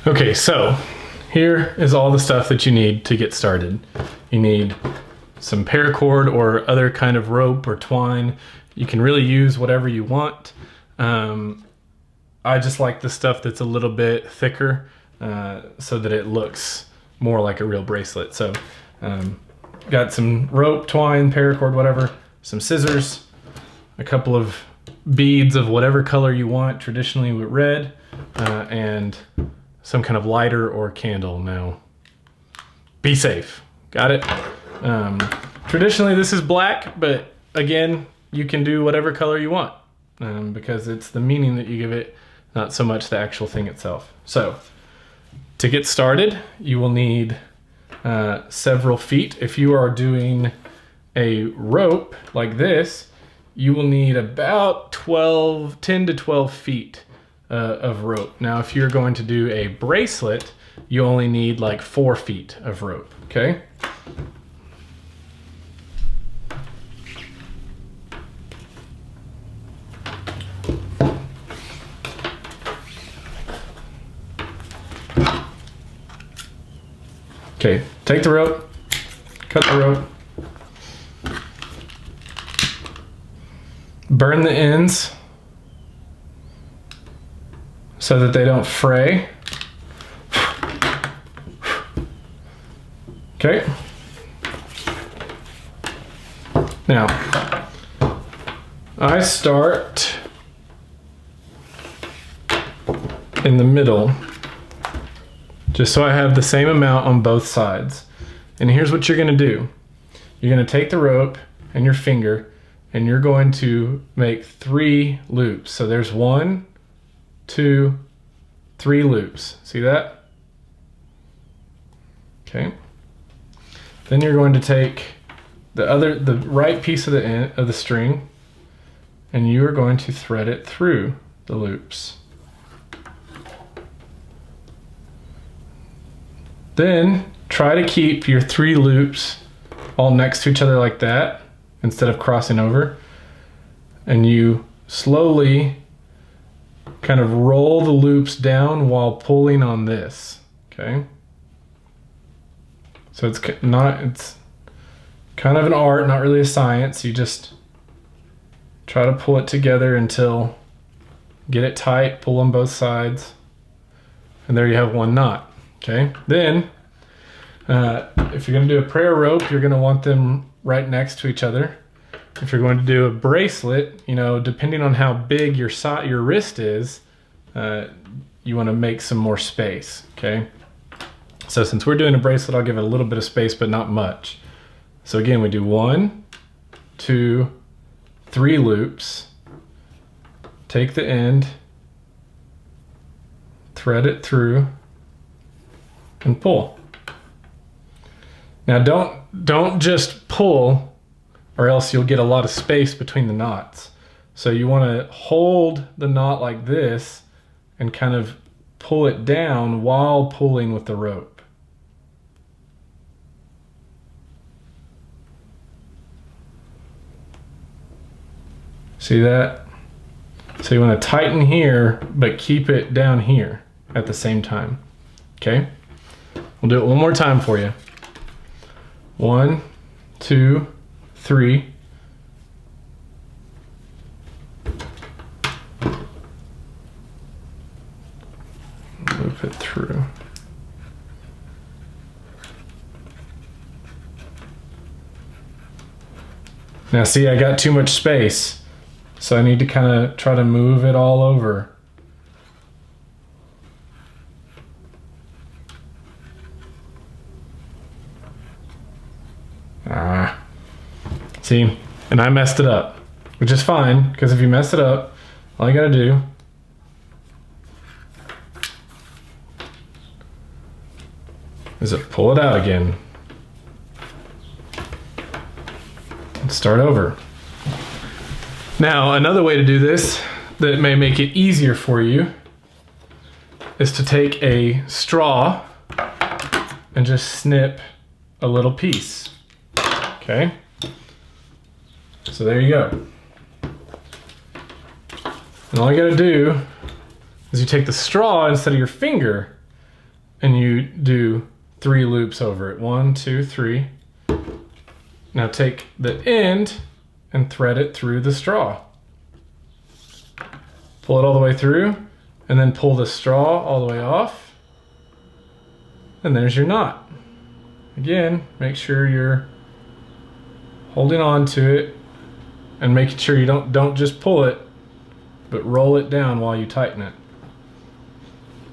Okay, so here is all the stuff that you need to get started. You need some paracord or other kind of rope or twine. You can really use whatever you want. I just like the stuff that's a little bit thicker so that it looks more like a real bracelet. So got some rope, twine, paracord, whatever, some scissors, a couple of beads of whatever color you want, traditionally with red, and some kind of lighter or candle. Now, be safe. Got it? Traditionally this is black, but again, you can do whatever color you want because it's the meaning that you give it, not so much the actual thing itself. So to get started, you will need several feet. If you are doing a rope like this, you will need about 10 to 12 feet of rope. Now, if you're going to do a bracelet, you only need like 4 feet of rope, okay? Okay, take the rope, cut the rope, burn the ends so that they don't fray. Okay. Now, I start in the middle, just so I have the same amount on both sides. And here's what you're gonna do. You're gonna take the rope and your finger and you're going to make 3 loops. So there's 1, 2, 3 loops. See that? Okay. Then you're going to take the right piece of the end of the string and you are going to thread it through the loops. Then try to keep your 3 loops all next to each other like that instead of crossing over. And you slowly kind of roll the loops down while pulling on this, okay? So it's kind of an art, not really a science. You just try to pull it together until get it tight, pull on both sides, and there you have 1 knot. Okay, then if you're gonna do a prayer rope, you're gonna want them right next to each other. If you're going to do a bracelet, you know, depending on how big your wrist is, you wanna make some more space, okay? So since we're doing a bracelet, I'll give it a little bit of space, but not much. So again, we do 1, 2, 3 loops, take the end, thread it through, and pull. Now don't just pull or else you'll get a lot of space between the knots. So you want to hold the knot like this and kind of pull it down while pulling with the rope. See that? So you want to tighten here but keep it down here at the same time. Okay? We'll do it one more time for you. 1, 2, 3. Loop it through. Now see, I got too much space, so I need to kind of try to move it all over. See, and I messed it up, which is fine, because if you mess it up, all you gotta do is pull it out again and start over. Now, another way to do this that may make it easier for you is to take a straw and just snip a little piece. Okay, so there you go. And all you gotta do is you take the straw instead of your finger and you do 3 loops over it. 1, 2, 3. Now take the end and thread it through the straw. Pull it all the way through, and then pull the straw all the way off. And there's your knot. Again, make sure you're holding on to it and making sure you don't just pull it, but roll it down while you tighten it.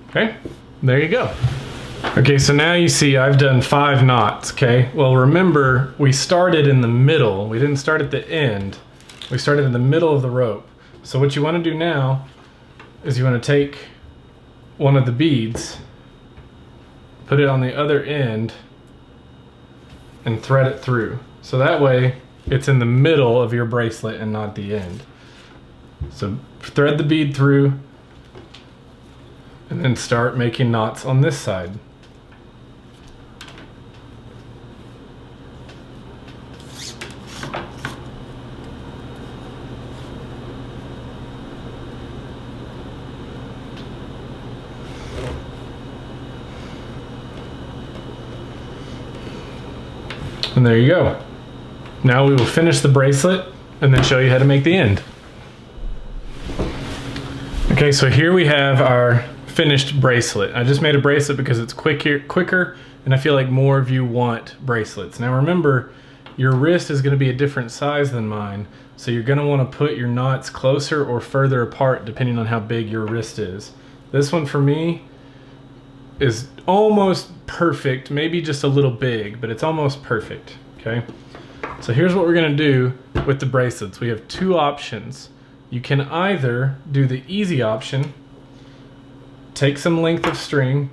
Okay, there you go. Okay, so now you see I've done 5 knots, okay? Well, remember, we started in the middle. We didn't start at the end. We started in the middle of the rope. So what you want to do now is you want to take one of the beads, put it on the other end, and thread it through. So that way, it's in the middle of your bracelet and not the end. So thread the bead through, and then start making knots on this side. And there you go. Now we will finish the bracelet and then show you how to make the end. Okay, so here we have our finished bracelet. I just made a bracelet because it's quicker, and I feel like more of you want bracelets. Now remember, your wrist is going to be a different size than mine, so you're going to want to put your knots closer or further apart depending on how big your wrist is. This one for me is almost perfect, maybe just a little big, but it's almost perfect, okay? So here's what we're gonna do with the bracelets. We have 2 options. You can either do the easy option, take some length of string,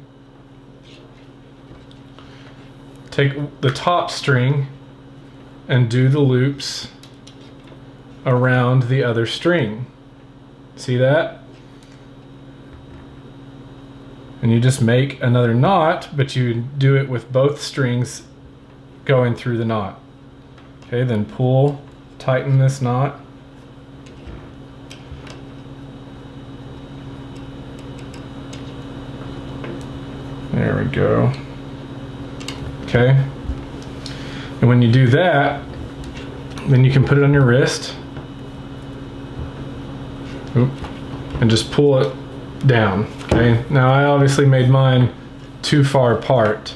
take the top string and do the loops around the other string. See that? And you just make another knot, but you do it with both strings going through the knot. Okay, then pull, tighten this knot. There we go. Okay. And when you do that, then you can put it on your wrist. Oop, and just pull it down. Okay, now I obviously made mine too far apart.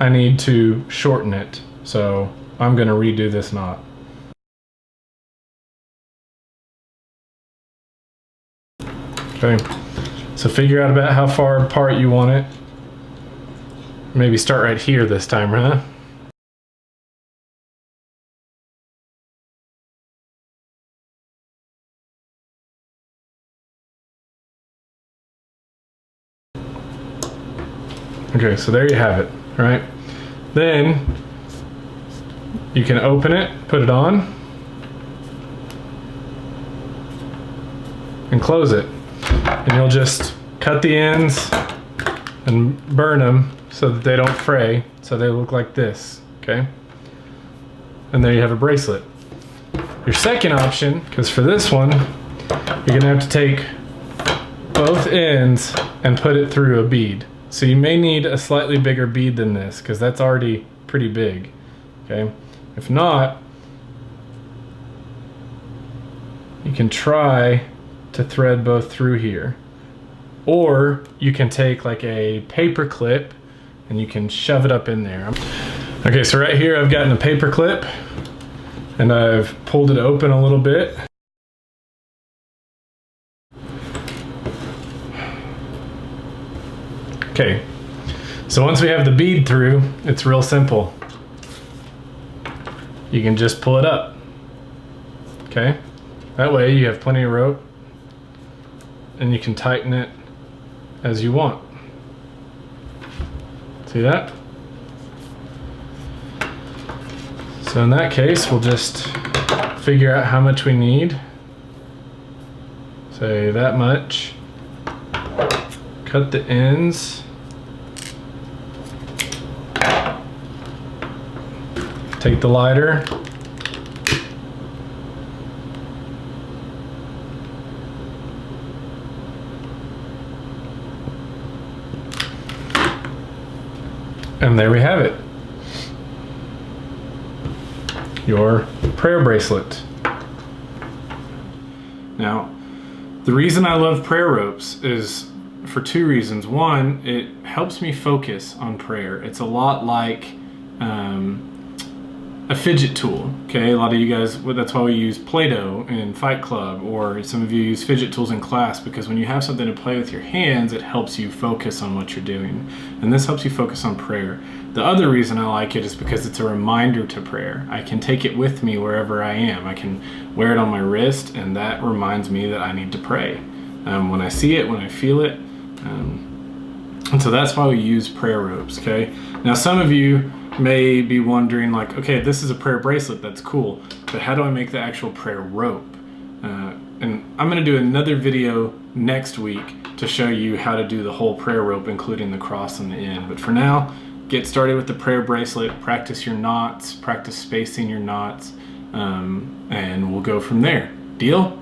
I need to shorten it, so I'm going to redo this knot. Okay, so figure out about how far apart you want it. Maybe start right here this time, huh? Okay, so there you have it, right? Then you can open it, put it on, and close it. And you'll just cut the ends and burn them so that they don't fray, so they look like this, okay? And there you have a bracelet. Your second option, because for this one, you're gonna have to take both ends and put it through a bead. So you may need a slightly bigger bead than this, because that's already pretty big, okay? If not, you can try to thread both through here. Or you can take like a paper clip and you can shove it up in there. Okay, so right here I've gotten a paper clip and I've pulled it open a little bit. Okay, so once we have the bead through, it's real simple. You can just pull it up, okay? That way you have plenty of rope and you can tighten it as you want. See that? So in that case, we'll just figure out how much we need. Say that much. Cut the ends. Take the lighter. And there we have it. Your prayer bracelet. Now, the reason I love prayer ropes is for two reasons. One, it helps me focus on prayer. It's a lot like a fidget tool, okay? A lot of you guys, that's why we use Play-Doh in Fight Club, or some of you use fidget tools in class, because when you have something to play with your hands, it helps you focus on what you're doing. And this helps you focus on prayer. The other reason I like it is because it's a reminder to prayer. I can take it with me wherever I am. I can wear it on my wrist, and that reminds me that I need to pray. When I see it, when I feel it. And so that's why we use prayer ropes, okay? Now, some of you may be wondering, like, okay, this is a prayer bracelet, that's cool, but how do I make the actual prayer rope? And I'm going to do another video next week to show you how to do the whole prayer rope, including the cross on the end. But for now, get started with the prayer bracelet, practice your knots, practice spacing your knots, and we'll go from there. Deal?